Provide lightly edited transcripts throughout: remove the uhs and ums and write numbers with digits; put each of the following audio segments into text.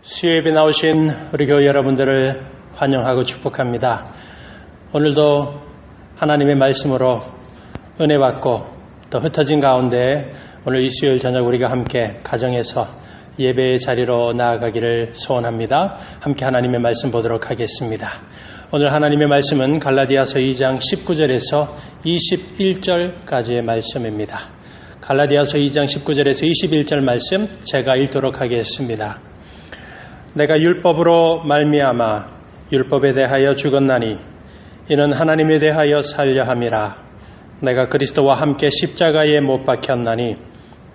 수요예배 나오신 우리 교회 여러분들을 환영하고 축복합니다. 오늘도 하나님의 말씀으로 은혜 받고 또 흩어진 가운데 오늘 이 수요일 저녁 우리가 함께 가정에서 예배의 자리로 나아가기를 소원합니다. 함께 하나님의 말씀 보도록 하겠습니다. 오늘 하나님의 말씀은 갈라디아서 2장 19절에서 21절까지의 말씀입니다. 갈라디아서 2장 19절에서 21절 말씀 제가 읽도록 하겠습니다. 내가 율법으로 말미암아 율법에 대하여 죽었나니 이는 하나님에 대하여 살려 함이라. 내가 그리스도와 함께 십자가에 못 박혔나니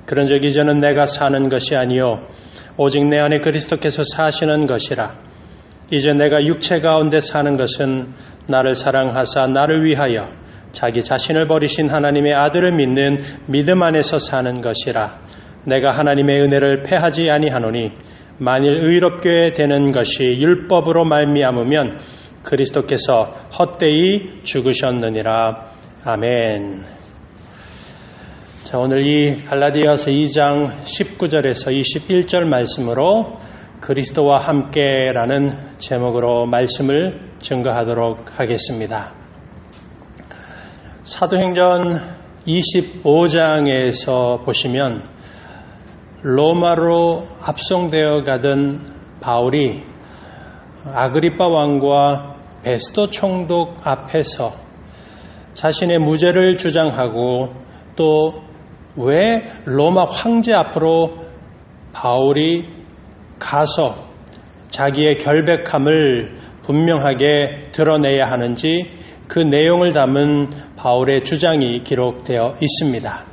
그런즉 이제는 내가 사는 것이 아니요 오직 내 안에 그리스도께서 사시는 것이라. 이제 내가 육체 가운데 사는 것은 나를 사랑하사 나를 위하여 자기 자신을 버리신 하나님의 아들을 믿는 믿음 안에서 사는 것이라. 내가 하나님의 은혜를 패하지 아니하노니 만일 의롭게 되는 것이 율법으로 말미암으면 그리스도께서 헛되이 죽으셨느니라. 아멘. 자, 오늘 이 갈라디아서 2장 19절에서 21절 말씀으로 그리스도와 함께라는 제목으로 말씀을 증거하도록 하겠습니다. 사도행전 25장에서 보시면 로마로 압송되어 가던 바울이 아그리빠 왕과 베스도 총독 앞에서 자신의 무죄를 주장하고 또 왜 로마 황제 앞으로 바울이 가서 자기의 결백함을 분명하게 드러내야 하는지 그 내용을 담은 바울의 주장이 기록되어 있습니다.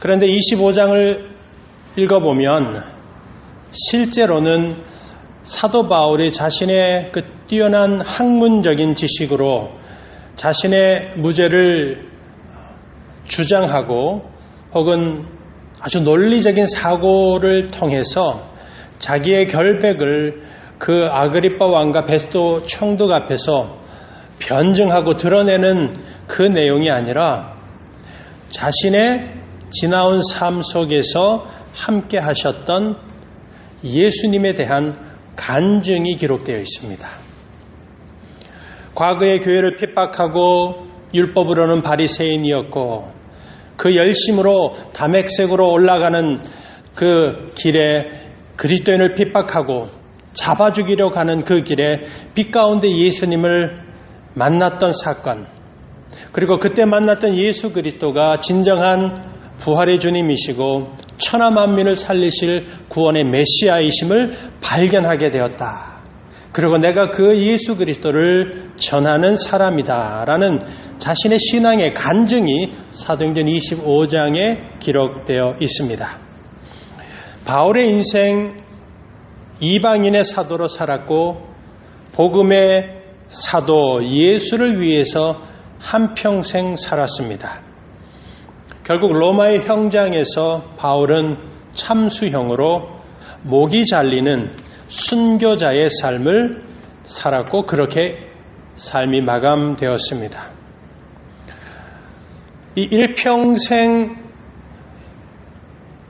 그런데 25장을 읽어보면 실제로는 사도 바울이 자신의 그 뛰어난 학문적인 지식으로 자신의 무죄를 주장하고 혹은 아주 논리적인 사고를 통해서 자기의 결백을 그 아그리빠 왕과 베스도 총독 앞에서 변증하고 드러내는 그 내용이 아니라 자신의 지나온 삶 속에서 함께 하셨던 예수님에 대한 간증이 기록되어 있습니다. 과거의 교회를 핍박하고 율법으로는 바리새인이었고 그 열심으로 다맥색으로 올라가는 그 길에 그리스도인을 핍박하고 잡아 죽이려고 하는 그 길에 빛 가운데 예수님을 만났던 사건, 그리고 그때 만났던 예수 그리스도가 진정한 부활의 주님이시고 천하 만민을 살리실 구원의 메시아이심을 발견하게 되었다. 그리고 내가 그 예수 그리스도를 전하는 사람이다라는 자신의 신앙의 간증이 사도행전 25장에 기록되어 있습니다. 바울의 인생 이방인의 사도로 살았고 복음의 사도 예수를 위해서 한평생 살았습니다. 결국 로마의 형장에서 바울은 참수형으로 목이 잘리는 순교자의 삶을 살았고 그렇게 삶이 마감되었습니다. 이 일평생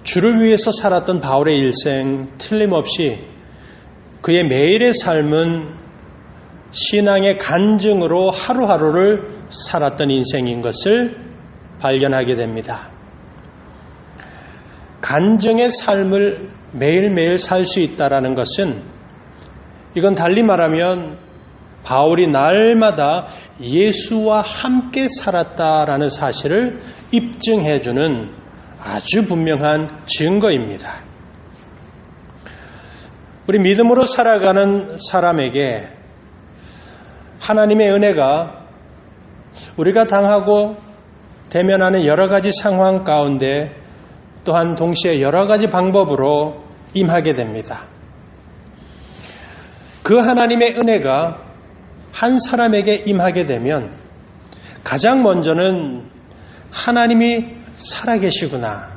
주를 위해서 살았던 바울의 일생 틀림없이 그의 매일의 삶은 신앙의 간증으로 하루하루를 살았던 인생인 것을 발견하게 됩니다. 간증의 삶을 매일매일 살 수 있다는 것은 이건 달리 말하면 바울이 날마다 예수와 함께 살았다라는 사실을 입증해주는 아주 분명한 증거입니다. 우리 믿음으로 살아가는 사람에게 하나님의 은혜가 우리가 당하고 대면하는 여러 가지 상황 가운데 또한 동시에 여러 가지 방법으로 임하게 됩니다. 그 하나님의 은혜가 한 사람에게 임하게 되면 가장 먼저는 하나님이 살아계시구나.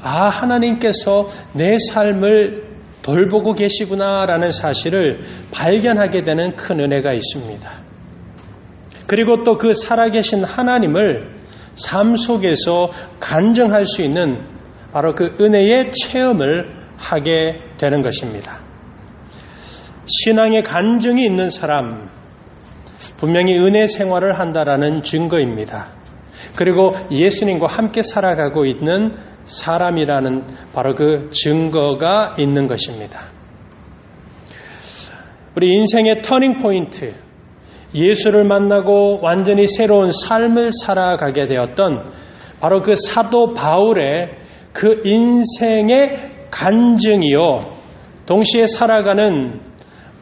아, 하나님께서 내 삶을 돌보고 계시구나라는 사실을 발견하게 되는 큰 은혜가 있습니다. 그리고 또 그 살아계신 하나님을 삶 속에서 간증할 수 있는 바로 그 은혜의 체험을 하게 되는 것입니다. 신앙의 간증이 있는 사람, 분명히 은혜 생활을 한다라는 증거입니다. 그리고 예수님과 함께 살아가고 있는 사람이라는 바로 그 증거가 있는 것입니다. 우리 인생의 터닝 포인트, 예수를 만나고 완전히 새로운 삶을 살아가게 되었던 바로 그 사도 바울의 그 인생의 간증이요, 동시에 살아가는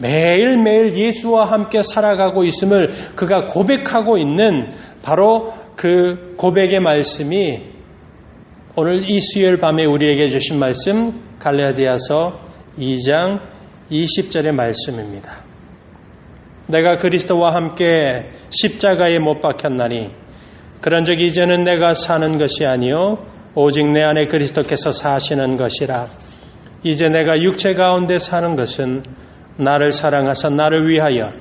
매일매일 예수와 함께 살아가고 있음을 그가 고백하고 있는 바로 그 고백의 말씀이 오늘 이 수요일 밤에 우리에게 주신 말씀 갈라디아서 2장 20절의 말씀입니다. 내가 그리스도와 함께 십자가에 못 박혔나니 그런즉 이제는 내가 사는 것이 아니요 오직 내 안에 그리스도께서 사시는 것이라. 이제 내가 육체 가운데 사는 것은 나를 사랑하사 나를 위하여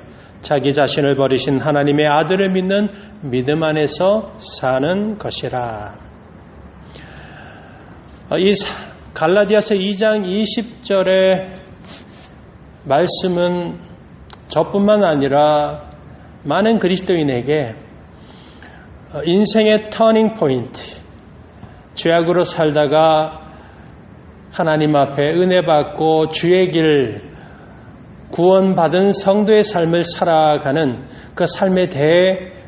자기 자신을 버리신 하나님의 아들을 믿는 믿음 안에서 사는 것이라. 이 갈라디아서 2장 20절의 말씀은 저뿐만 아니라 많은 그리스도인에게 인생의 터닝 포인트, 죄악으로 살다가 하나님 앞에 은혜 받고 주의 길, 구원받은 성도의 삶을 살아가는 그 삶의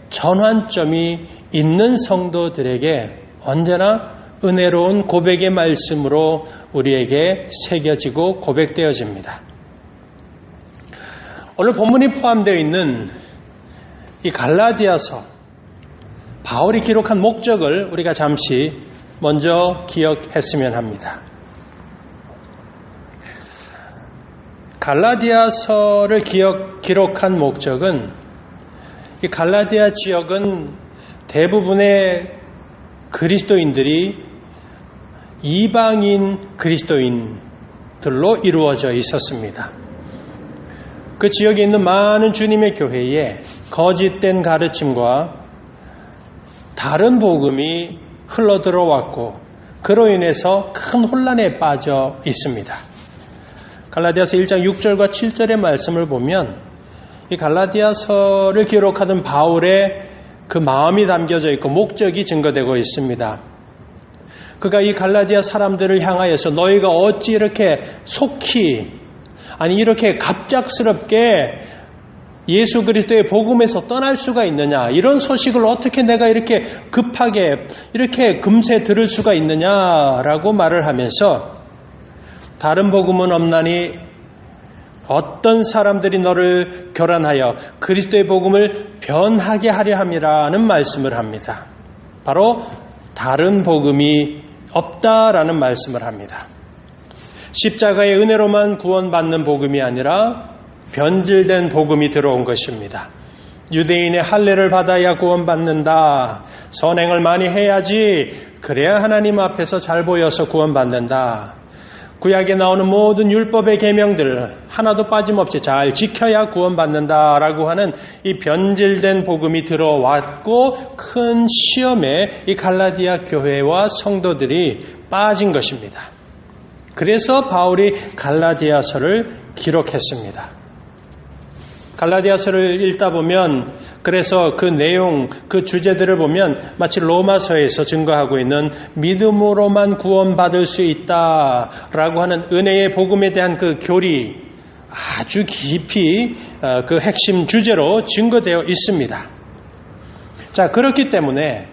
대전환점이 있는 성도들에게 언제나 은혜로운 고백의 말씀으로 우리에게 새겨지고 고백되어집니다. 오늘 본문이 포함되어 있는 이 갈라디아서, 바울이 기록한 목적을 우리가 잠시 먼저 기억했으면 합니다. 갈라디아서를 기록한 목적은, 이 갈라디아 지역은 대부분의 그리스도인들이 이방인 그리스도인들로 이루어져 있었습니다. 그 지역에 있는 많은 주님의 교회에 거짓된 가르침과 다른 복음이 흘러들어왔고 그로 인해서 큰 혼란에 빠져 있습니다. 갈라디아서 1장 6절과 7절의 말씀을 보면 이 갈라디아서를 기록하던 바울의 그 마음이 담겨져 있고 목적이 증거되고 있습니다. 그가 이 갈라디아 사람들을 향하여서 너희가 어찌 이렇게 속히, 아니 이렇게 갑작스럽게 예수 그리스도의 복음에서 떠날 수가 있느냐, 이런 소식을 어떻게 내가 이렇게 급하게 이렇게 금세 들을 수가 있느냐라고 말을 하면서 다른 복음은 없나니 어떤 사람들이 너를 교란하여 그리스도의 복음을 변하게 하려 함이라는 말씀을 합니다. 바로 다른 복음이 없다라는 말씀을 합니다. 십자가의 은혜로만 구원받는 복음이 아니라 변질된 복음이 들어온 것입니다. 유대인의 할례를 받아야 구원받는다. 선행을 많이 해야지 그래야 하나님 앞에서 잘 보여서 구원받는다. 구약에 나오는 모든 율법의 계명들 하나도 빠짐없이 잘 지켜야 구원받는다라고 하는 이 변질된 복음이 들어왔고 큰 시험에 이 갈라디아 교회와 성도들이 빠진 것입니다. 그래서 바울이 갈라디아서를 기록했습니다. 갈라디아서를 읽다 보면 그래서 그 내용, 그 주제들을 보면 마치 로마서에서 증거하고 있는 믿음으로만 구원받을 수 있다라고 하는 은혜의 복음에 대한 그 교리 아주 깊이 그 핵심 주제로 증거되어 있습니다. 자, 그렇기 때문에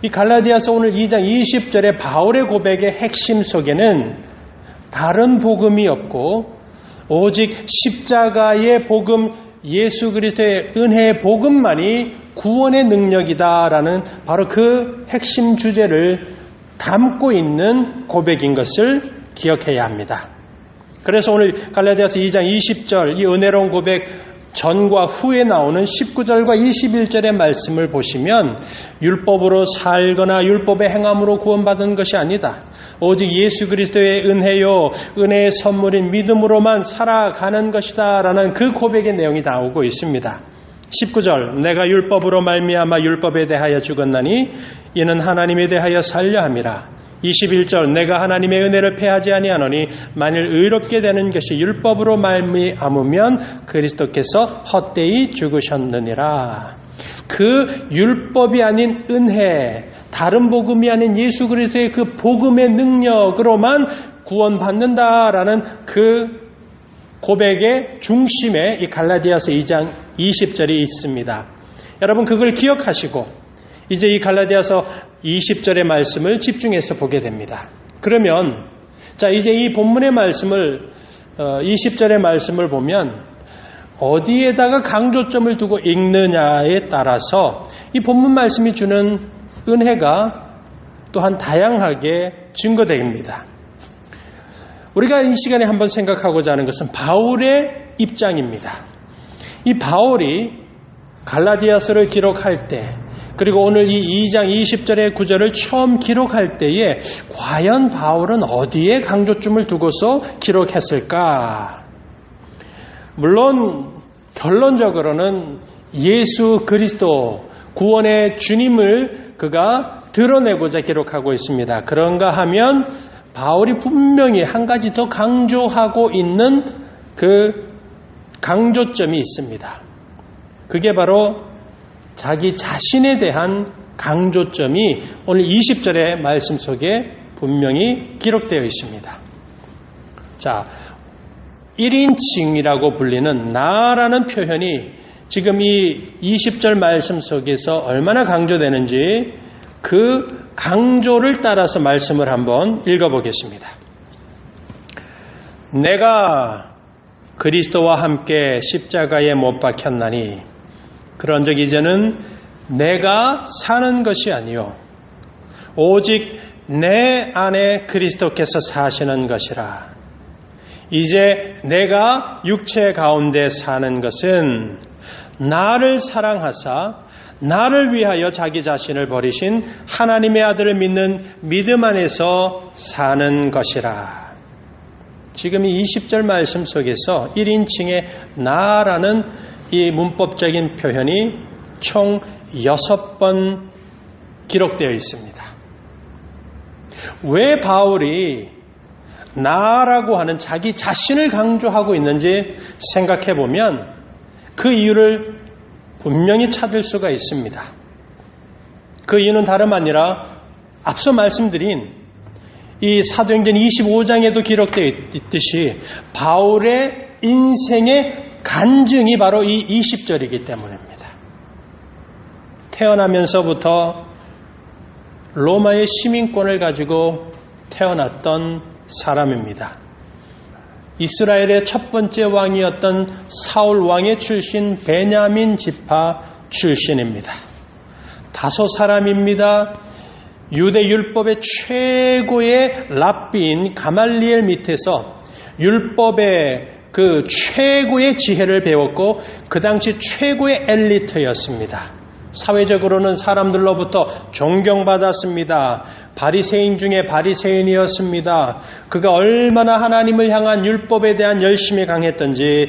이 갈라디아서 오늘 2장 20절의 바울의 고백의 핵심 속에는 다른 복음이 없고 오직 십자가의 복음, 예수 그리스도의 은혜의 복음만이 구원의 능력이다라는 바로 그 핵심 주제를 담고 있는 고백인 것을 기억해야 합니다. 그래서 오늘 갈라디아서 2장 20절 이 은혜로운 고백 전과 후에 나오는 19절과 21절의 말씀을 보시면 율법으로 살거나 율법의 행함으로 구원받은 것이 아니다. 오직 예수 그리스도의 은혜요, 은혜의 선물인 믿음으로만 살아가는 것이다 라는 그 고백의 내용이 나오고 있습니다. 19절 내가 율법으로 말미암아 율법에 대하여 죽었나니 이는 하나님에 대하여 살려 함이라. 21절 내가 하나님의 은혜를 패하지 아니하노니 만일 의롭게 되는 것이 율법으로 말미암으면 그리스도께서 헛되이 죽으셨느니라. 그 율법이 아닌 은혜, 다른 복음이 아닌 예수 그리스도의 그 복음의 능력으로만 구원받는다라는 그 고백의 중심에 이 갈라디아서 2장 20절이 있습니다. 여러분 그걸 기억하시고 이제 이 갈라디아서 20절의 말씀을 집중해서 보게 됩니다. 그러면 자 이제 이 본문의 말씀을 20절의 말씀을 보면 어디에다가 강조점을 두고 읽느냐에 따라서 이 본문 말씀이 주는 은혜가 또한 다양하게 증거됩니다. 우리가 이 시간에 한번 생각하고자 하는 것은 바울의 입장입니다. 이 바울이 갈라디아서를 기록할 때 그리고 오늘 이 2장 20절의 구절을 처음 기록할 때에 과연 바울은 어디에 강조점을 두고서 기록했을까? 물론 결론적으로는 예수 그리스도 구원의 주님을 그가 드러내고자 기록하고 있습니다. 그런가 하면 바울이 분명히 한 가지 더 강조하고 있는 그 강조점이 있습니다. 그게 바로 자기 자신에 대한 강조점이 오늘 20절의 말씀 속에 분명히 기록되어 있습니다. 자, 1인칭이라고 불리는 나라는 표현이 지금 이 20절 말씀 속에서 얼마나 강조되는지 그 강조를 따라서 말씀을 한번 읽어보겠습니다. 내가 그리스도와 함께 십자가에 못 박혔나니 그런즉 이제는 내가 사는 것이 아니요 오직 내 안에 그리스도께서 사시는 것이라. 이제 내가 육체 가운데 사는 것은 나를 사랑하사 나를 위하여 자기 자신을 버리신 하나님의 아들을 믿는 믿음 안에서 사는 것이라. 지금 이 20절 말씀 속에서 1인칭의 나라는 이 문법적인 표현이 총 6번 기록되어 있습니다. 왜 바울이 나라고 하는 자기 자신을 강조하고 있는지 생각해 보면 그 이유를 분명히 찾을 수가 있습니다. 그 이유는 다름 아니라 앞서 말씀드린 이 사도행전 25장에도 기록되어 있듯이 바울의 인생의 간증이 바로 이 20절이기 때문입니다. 태어나면서부터 로마의 시민권을 가지고 태어났던 사람입니다. 이스라엘의 첫 번째 왕이었던 사울 왕의 출신 베냐민 지파 출신입니다. 다소 사람입니다. 유대 율법의 최고의 랍비인 가말리엘 밑에서 율법의 그 최고의 지혜를 배웠고 그 당시 최고의 엘리트였습니다. 사회적으로는 사람들로부터 존경받았습니다. 바리새인 중에 바리새인이었습니다. 그가 얼마나 하나님을 향한 율법에 대한 열심이 강했던지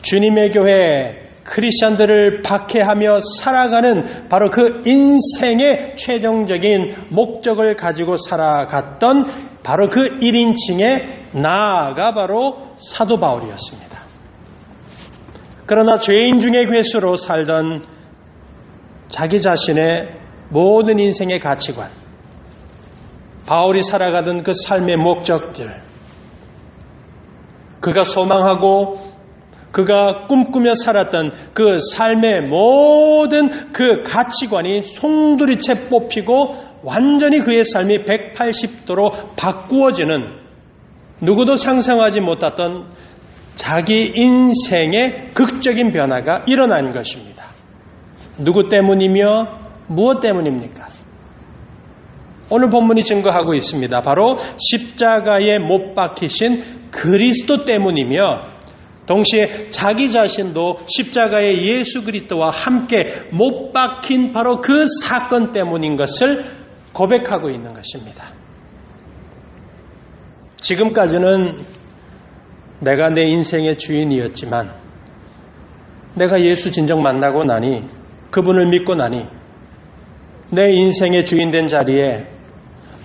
주님의 교회 크리스천들을 박해하며 살아가는 바로 그 인생의 최종적인 목적을 가지고 살아갔던 바로 그 1인칭의 나가 바로 사도 바울이었습니다. 그러나 죄인 중에 괴수로 살던 자기 자신의 모든 인생의 가치관, 바울이 살아가던 그 삶의 목적들, 그가 소망하고 그가 꿈꾸며 살았던 그 삶의 모든 그 가치관이 송두리째 뽑히고 완전히 그의 삶이 180도로 바꾸어지는 누구도 상상하지 못했던 자기 인생의 극적인 변화가 일어난 것입니다. 누구 때문이며 무엇 때문입니까? 오늘 본문이 증거하고 있습니다. 바로 십자가에 못 박히신 그리스도 때문이며 동시에 자기 자신도 십자가의 예수 그리스도와 함께 못 박힌 바로 그 사건 때문인 것을 고백하고 있는 것입니다. 지금까지는 내가 내 인생의 주인이었지만 내가 예수 진정 만나고 나니 그분을 믿고 나니 내 인생의 주인 된 자리에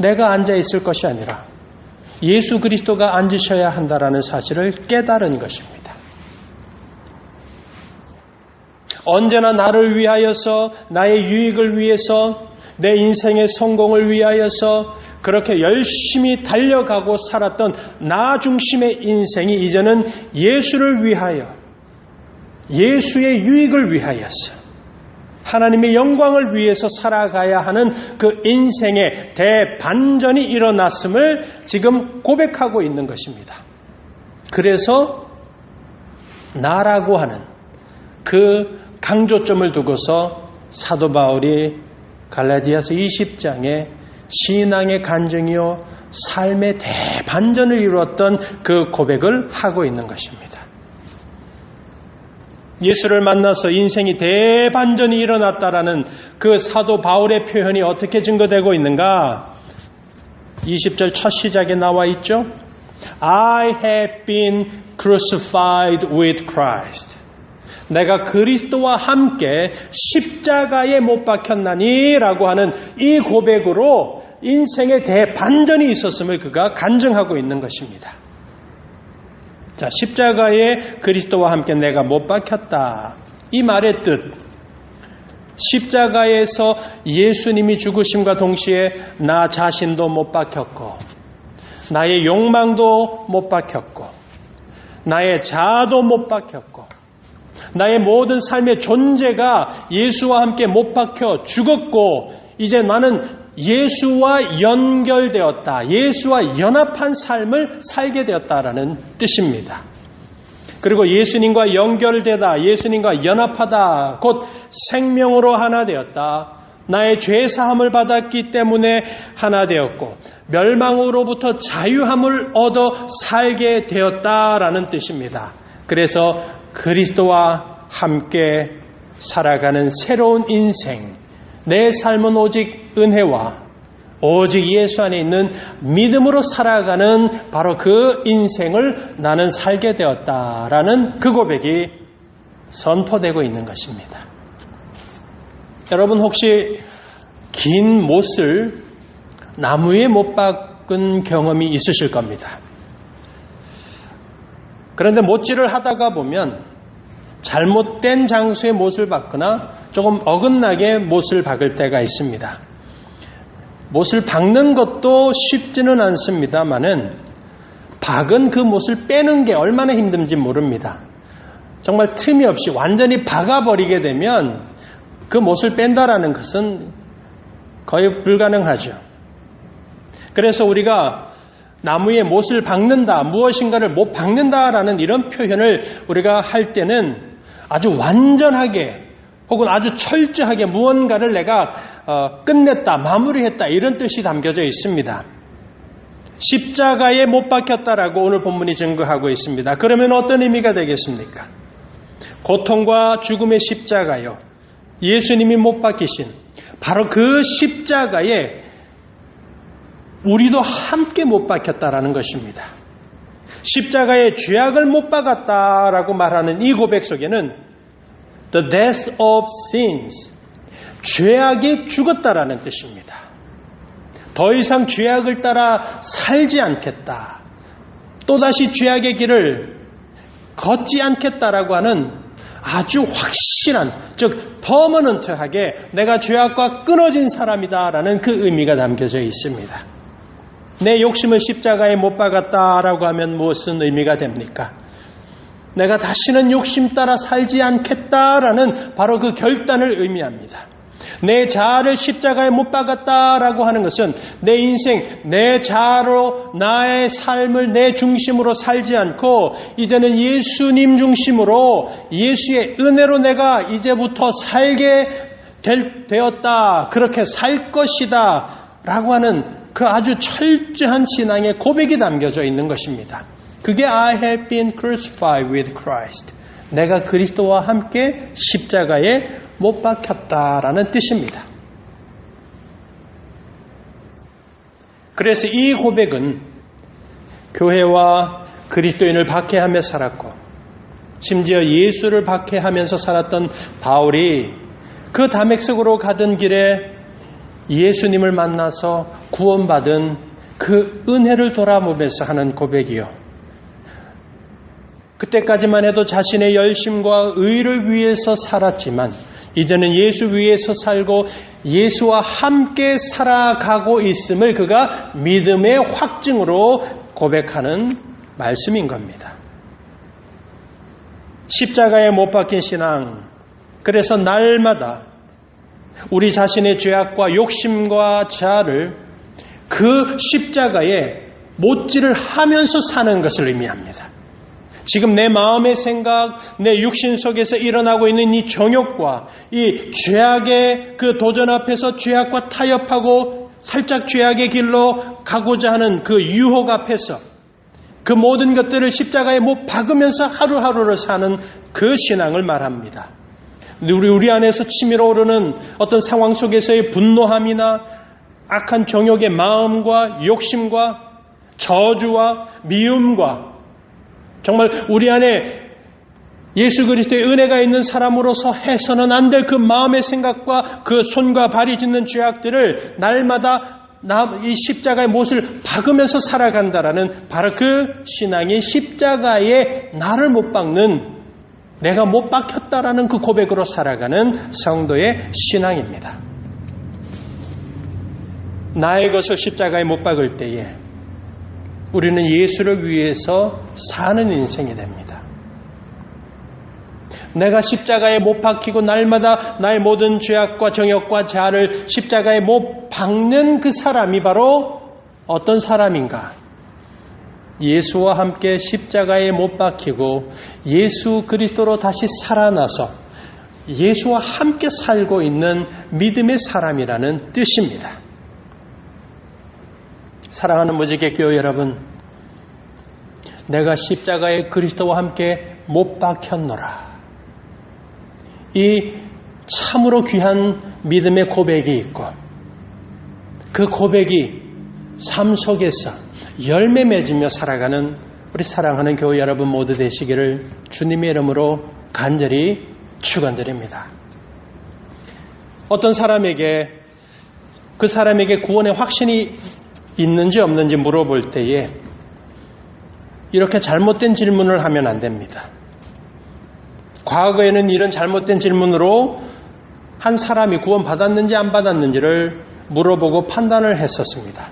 내가 앉아 있을 것이 아니라 예수 그리스도가 앉으셔야 한다라는 사실을 깨달은 것입니다. 언제나 나를 위하여서, 나의 유익을 위해서, 내 인생의 성공을 위하여서 그렇게 열심히 달려가고 살았던 나 중심의 인생이 이제는 예수를 위하여, 예수의 유익을 위하여서, 하나님의 영광을 위해서 살아가야 하는 그 인생의 대반전이 일어났음을 지금 고백하고 있는 것입니다. 그래서 나라고 하는 그 강조점을 두고서 사도 바울이 갈라디아서 20장에 신앙의 간증이요 삶의 대반전을 이루었던 그 고백을 하고 있는 것입니다. 예수를 만나서 인생이 대반전이 일어났다라는 그 사도 바울의 표현이 어떻게 증거되고 있는가? 20절 첫 시작에 나와 있죠. I have been crucified with Christ. 내가 그리스도와 함께 십자가에 못 박혔나니 라고 하는 이 고백으로 인생의 대반전이 있었음을 그가 간증하고 있는 것입니다. 자, 십자가에 그리스도와 함께 내가 못 박혔다. 이 말의 뜻, 십자가에서 예수님이 죽으심과 동시에 나 자신도 못 박혔고, 나의 욕망도 못 박혔고, 나의 자아도 못 박혔고, 나의 모든 삶의 존재가 예수와 함께 못 박혀 죽었고, 이제 나는 예수와 연결되었다. 예수와 연합한 삶을 살게 되었다라는 뜻입니다. 그리고 예수님과 연결되다, 예수님과 연합하다, 곧 생명으로 하나 되었다. 나의 죄 사함을 받았기 때문에 하나 되었고 멸망으로부터 자유함을 얻어 살게 되었다라는 뜻입니다. 그래서 그리스도와 함께 살아가는 새로운 인생, 내 삶은 오직 은혜와 오직 예수 안에 있는 믿음으로 살아가는 바로 그 인생을 나는 살게 되었다라는 그 고백이 선포되고 있는 것입니다. 여러분 혹시 긴 못을 나무에 못 박은 경험이 있으실 겁니다. 그런데 못질을 하다가 보면 잘못된 장소에 못을 박거나 조금 어긋나게 못을 박을 때가 있습니다. 못을 박는 것도 쉽지는 않습니다만은 박은 그 못을 빼는 게 얼마나 힘든지 모릅니다. 정말 틈이 없이 완전히 박아버리게 되면 그 못을 뺀다라는 것은 거의 불가능하죠. 그래서 우리가 나무에 못을 박는다, 무엇인가를 못 박는다라는 이런 표현을 우리가 할 때는 아주 완전하게 혹은 아주 철저하게 무언가를 내가 끝냈다, 마무리했다 이런 뜻이 담겨져 있습니다. 십자가에 못 박혔다라고 오늘 본문이 증거하고 있습니다. 그러면 어떤 의미가 되겠습니까? 고통과 죽음의 십자가요. 예수님이 못 박히신 바로 그 십자가에 우리도 함께 못 박혔다라는 것입니다. 십자가에 죄악을 못 박았다라고 말하는 이 고백 속에는 the death of sins, 죄악이 죽었다라는 뜻입니다. 더 이상 죄악을 따라 살지 않겠다. 또다시 죄악의 길을 걷지 않겠다라고 하는 아주 확실한, 즉 퍼머넌트하게 내가 죄악과 끊어진 사람이다라는 그 의미가 담겨져 있습니다. 내 욕심을 십자가에 못 박았다라고 하면 무슨 의미가 됩니까? 내가 다시는 욕심 따라 살지 않겠다라는 바로 그 결단을 의미합니다. 내 자아를 십자가에 못 박았다라고 하는 것은 내 인생, 내 자아로 나의 삶을 내 중심으로 살지 않고 이제는 예수님 중심으로 예수의 은혜로 내가 이제부터 살게 되었다. 그렇게 살 것이다. 라고 하는 그 아주 철저한 신앙의 고백이 담겨져 있는 것입니다. 그게 I have been crucified with Christ. 내가 그리스도와 함께 십자가에 못 박혔다라는 뜻입니다. 그래서 이 고백은 교회와 그리스도인을 박해하며 살았고 심지어 예수를 박해하면서 살았던 바울이 그 다메섹으로 가던 길에 예수님을 만나서 구원받은 그 은혜를 돌아보면서 하는 고백이요. 그때까지만 해도 자신의 열심과 의를 위해서 살았지만 이제는 예수 위에서 살고 예수와 함께 살아가고 있음을 그가 믿음의 확증으로 고백하는 말씀인 겁니다. 십자가에 못 박힌 신앙, 그래서 날마다 우리 자신의 죄악과 욕심과 자아를 그 십자가에 못질을 하면서 사는 것을 의미합니다. 지금 내 마음의 생각, 내 육신 속에서 일어나고 있는 이 정욕과 이 죄악의 그 도전 앞에서 죄악과 타협하고 살짝 죄악의 길로 가고자 하는 그 유혹 앞에서 그 모든 것들을 십자가에 못 박으면서 하루하루를 사는 그 신앙을 말합니다. 우리 안에서 치밀어 오르는 어떤 상황 속에서의 분노함이나 악한 정욕의 마음과 욕심과 저주와 미움과 정말 우리 안에 예수 그리스도의 은혜가 있는 사람으로서 해서는 안 될 그 마음의 생각과 그 손과 발이 짓는 죄악들을 날마다 이 십자가의 못을 박으면서 살아간다라는 바로 그 신앙이 십자가에 나를 못 박는, 내가 못 박혔다라는 그 고백으로 살아가는 성도의 신앙입니다. 나의 것을 십자가에 못 박을 때에 우리는 예수를 위해서 사는 인생이 됩니다. 내가 십자가에 못 박히고 날마다 나의 모든 죄악과 정욕과 자아를 십자가에 못 박는 그 사람이 바로 어떤 사람인가? 예수와 함께 십자가에 못 박히고 예수 그리스도로 다시 살아나서 예수와 함께 살고 있는 믿음의 사람이라는 뜻입니다. 사랑하는 무지개 교회 여러분, 내가 십자가에 그리스도와 함께 못 박혔노라. 이 참으로 귀한 믿음의 고백이 있고 그 고백이 삶 속에서 열매 맺으며 살아가는 우리 사랑하는 교회 여러분 모두 되시기를 주님의 이름으로 간절히 축원드립니다. 어떤 사람에게 그 사람에게 구원의 확신이 있는지 없는지 물어볼 때에 이렇게 잘못된 질문을 하면 안 됩니다. 과거에는 이런 잘못된 질문으로 한 사람이 구원받았는지 안 받았는지를 물어보고 판단을 했었습니다.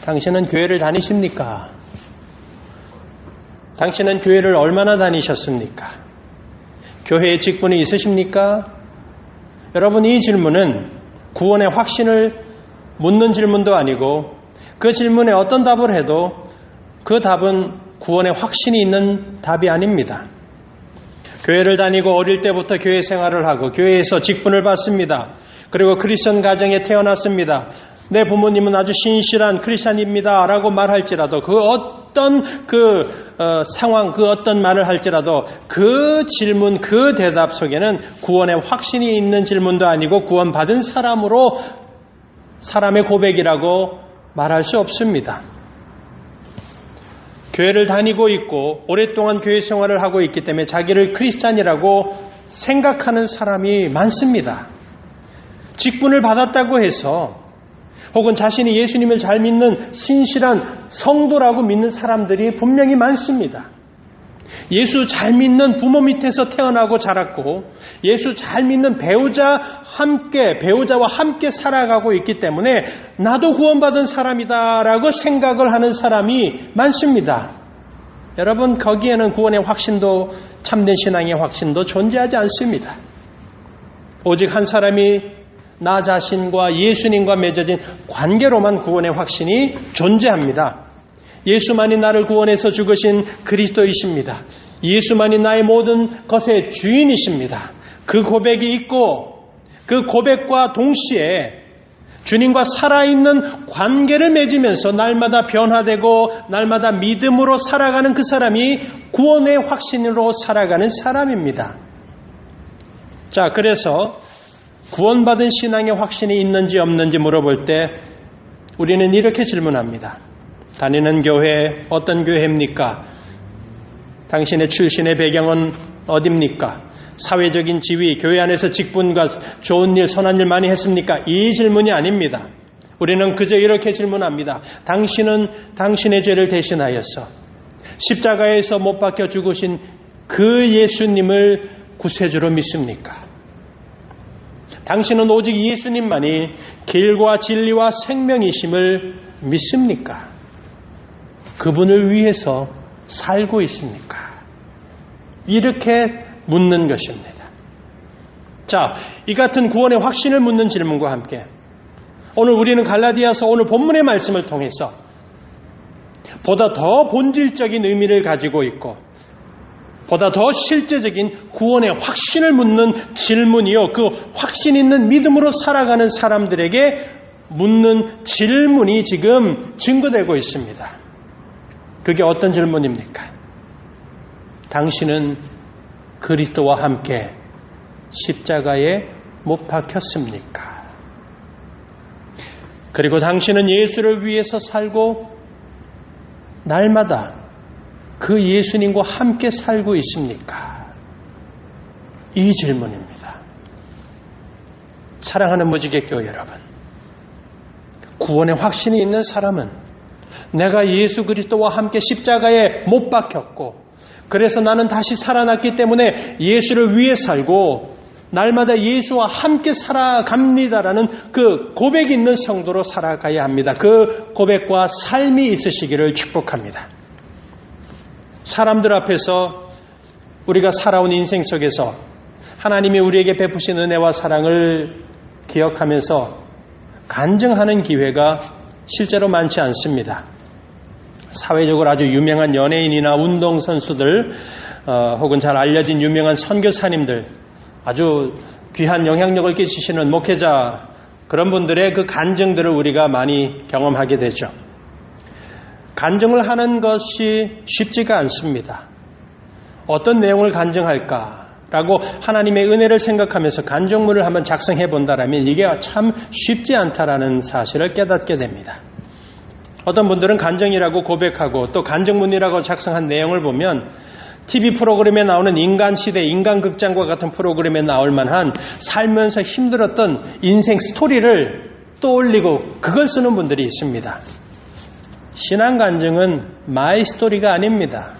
당신은 교회를 다니십니까? 당신은 교회를 얼마나 다니셨습니까? 교회에 직분이 있으십니까? 여러분, 이 질문은 구원의 확신을 묻는 질문도 아니고 그 질문에 어떤 답을 해도 그 답은 구원의 확신이 있는 답이 아닙니다. 교회를 다니고 어릴 때부터 교회 생활을 하고 교회에서 직분을 받습니다. 그리고 크리스천 가정에 태어났습니다. 내 부모님은 아주 신실한 크리스천입니다 라고 말할지라도 그 어떤 상황, 그 어떤 말을 할지라도 그 질문, 그 대답 속에는 구원의 확신이 있는 질문도 아니고 구원받은 사람으로 사람의 고백이라고 말할 수 없습니다. 교회를 다니고 있고 오랫동안 교회 생활을 하고 있기 때문에 자기를 크리스찬이라고 생각하는 사람이 많습니다. 직분을 받았다고 해서 혹은 자신이 예수님을 잘 믿는 신실한 성도라고 믿는 사람들이 분명히 많습니다. 예수 잘 믿는 부모 밑에서 태어나고 자랐고 예수 잘 믿는 배우자와 함께 살아가고 있기 때문에 나도 구원받은 사람이다라고 생각을 하는 사람이 많습니다. 여러분, 거기에는 구원의 확신도 참된 신앙의 확신도 존재하지 않습니다. 오직 한 사람이 나 자신과 예수님과 맺어진 관계로만 구원의 확신이 존재합니다. 예수만이 나를 구원해서 죽으신 그리스도이십니다. 예수만이 나의 모든 것의 주인이십니다. 그 고백이 있고 그 고백과 동시에 주님과 살아있는 관계를 맺으면서 날마다 변화되고 날마다 믿음으로 살아가는 그 사람이 구원의 확신으로 살아가는 사람입니다. 자, 그래서 구원받은 신앙의 확신이 있는지 없는지 물어볼 때 우리는 이렇게 질문합니다. 다니는 교회 어떤 교회입니까? 당신의 출신의 배경은 어디입니까? 사회적인 지위, 교회 안에서 직분과 좋은 일, 선한 일 많이 했습니까? 이 질문이 아닙니다. 우리는 그저 이렇게 질문합니다. 당신은 당신의 죄를 대신하여서 십자가에서 못 박혀 죽으신 그 예수님을 구세주로 믿습니까? 당신은 오직 예수님만이 길과 진리와 생명이심을 믿습니까? 그분을 위해서 살고 있습니까? 이렇게 묻는 것입니다. 자, 이 같은 구원의 확신을 묻는 질문과 함께 오늘 우리는 갈라디아서 오늘 본문의 말씀을 통해서 보다 더 본질적인 의미를 가지고 있고 보다 더 실제적인 구원의 확신을 묻는 질문이요. 그 확신 있는 믿음으로 살아가는 사람들에게 묻는 질문이 지금 증거되고 있습니다. 그게 어떤 질문입니까? 당신은 그리스도와 함께 십자가에 못 박혔습니까? 그리고 당신은 예수를 위해서 살고 날마다 그 예수님과 함께 살고 있습니까? 이 질문입니다. 사랑하는 무지개교회 여러분, 구원의 확신이 있는 사람은 내가 예수 그리스도와 함께 십자가에 못 박혔고 그래서 나는 다시 살아났기 때문에 예수를 위해 살고 날마다 예수와 함께 살아갑니다라는 그 고백이 있는 성도로 살아가야 합니다. 그 고백과 삶이 있으시기를 축복합니다. 사람들 앞에서 우리가 살아온 인생 속에서 하나님이 우리에게 베푸신 은혜와 사랑을 기억하면서 간증하는 기회가 실제로 많지 않습니다. 사회적으로 아주 유명한 연예인이나 운동선수들 혹은 잘 알려진 유명한 선교사님들, 아주 귀한 영향력을 끼치시는 목회자, 그런 분들의 그 간증들을 우리가 많이 경험하게 되죠. 간증을 하는 것이 쉽지가 않습니다. 어떤 내용을 간증할까라고 하나님의 은혜를 생각하면서 간증문을 한번 작성해 본다라면 이게 참 쉽지 않다라는 사실을 깨닫게 됩니다. 어떤 분들은 간증이라고 고백하고 또 간증문이라고 작성한 내용을 보면 TV 프로그램에 나오는 인간시대, 인간극장과 같은 프로그램에 나올 만한 살면서 힘들었던 인생 스토리를 떠올리고 그걸 쓰는 분들이 있습니다. 신앙 간증은 마이 스토리가 아닙니다.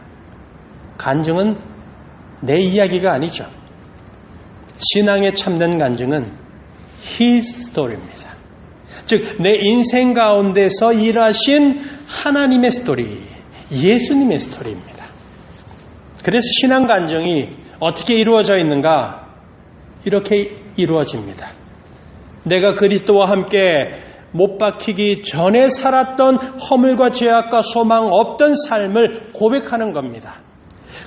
간증은 내 이야기가 아니죠. 신앙의 참된 간증은 His 스토리입니다. 즉, 내 인생 가운데서 일하신 하나님의 스토리, 예수님의 스토리입니다. 그래서 신앙 간증이 어떻게 이루어져 있는가? 이렇게 이루어집니다. 내가 그리스도와 함께 못 박히기 전에 살았던 허물과 죄악과 소망 없던 삶을 고백하는 겁니다.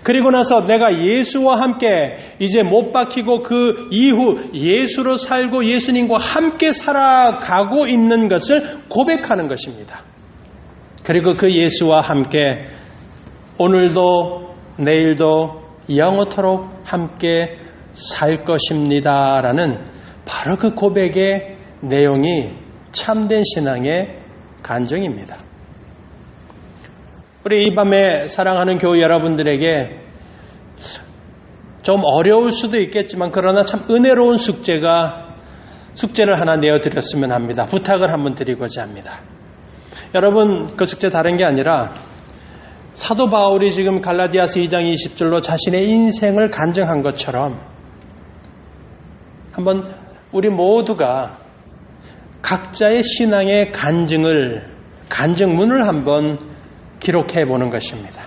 그리고 나서 내가 예수와 함께 이제 못 박히고 그 이후 예수로 살고 예수님과 함께 살아가고 있는 것을 고백하는 것입니다. 그리고 그 예수와 함께 오늘도 내일도 영원토록 함께 살 것입니다라는 바로 그 고백의 내용이 참된 신앙의 간증입니다. 우리 이 밤에 사랑하는 교회 여러분들에게 좀 어려울 수도 있겠지만 그러나 참 은혜로운 숙제를 하나 내어드렸으면 합니다. 부탁을 한번 드리고자 합니다. 여러분, 그 숙제 다른 게 아니라 사도 바울이 지금 갈라디아서 2장 20절로 자신의 인생을 간증한 것처럼 한번 우리 모두가 각자의 신앙의 간증문을 한번 기록해 보는 것입니다.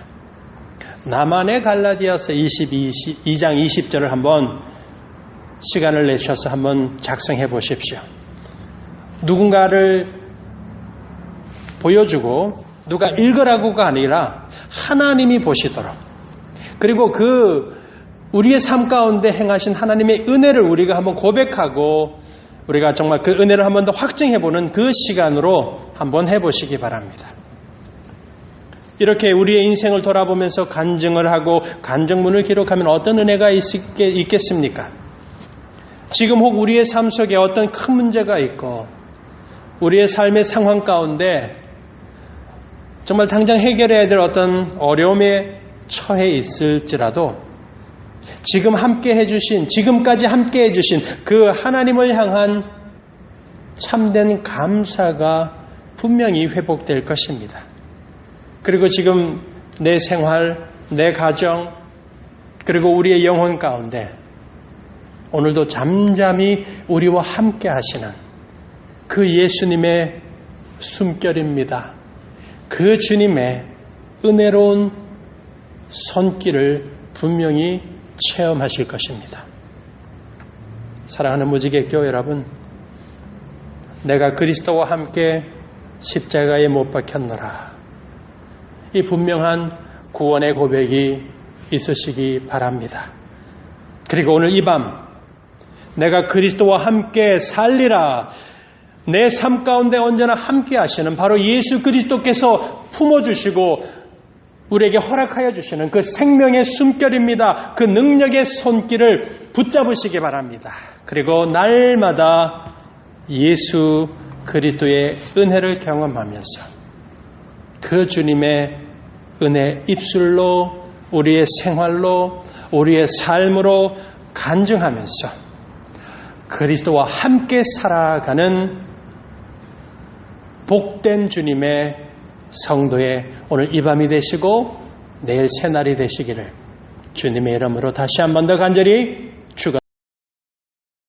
나만의 갈라디아서 2장 20절을 한번 시간을 내셔서 한번 작성해 보십시오. 누군가를 보여주고 누가 읽으라고가 아니라 하나님이 보시도록, 그리고 우리의 삶 가운데 행하신 하나님의 은혜를 우리가 한번 고백하고 우리가 정말 그 은혜를 한번 더 확증해보는 그 시간으로 한번 해보시기 바랍니다. 이렇게 우리의 인생을 돌아보면서 간증을 하고 간증문을 기록하면 어떤 은혜가 있겠습니까? 지금 혹 우리의 삶 속에 어떤 큰 문제가 있고 우리의 삶의 상황 가운데 정말 당장 해결해야 될 어떤 어려움에 처해 있을지라도 지금 함께 해주신, 지금까지 함께 해주신 그 하나님을 향한 참된 감사가 분명히 회복될 것입니다. 그리고 지금 내 생활, 내 가정, 그리고 우리의 영혼 가운데 오늘도 잠잠히 우리와 함께 하시는 그 예수님의 숨결입니다. 그 주님의 은혜로운 손길을 분명히 체험하실 것입니다. 사랑하는 무지개교회 여러분, 내가 그리스도와 함께 십자가에 못 박혔노라. 이 분명한 구원의 고백이 있으시기 바랍니다. 그리고 오늘 이 밤 내가 그리스도와 함께 살리라. 내 삶 가운데 언제나 함께 하시는 바로 예수 그리스도께서 품어주시고 우리에게 허락하여 주시는 그 생명의 숨결입니다. 그 능력의 손길을 붙잡으시기 바랍니다. 그리고 날마다 예수 그리스도의 은혜를 경험하면서 그 주님의 은혜 입술로 우리의 생활로 우리의 삶으로 간증하면서 그리스도와 함께 살아가는 복된 주님의 성도의 오늘 이 밤이 되시고 내일 새날이 되시기를 주님의 이름으로 다시 한 번 더 간절히 축원합니다.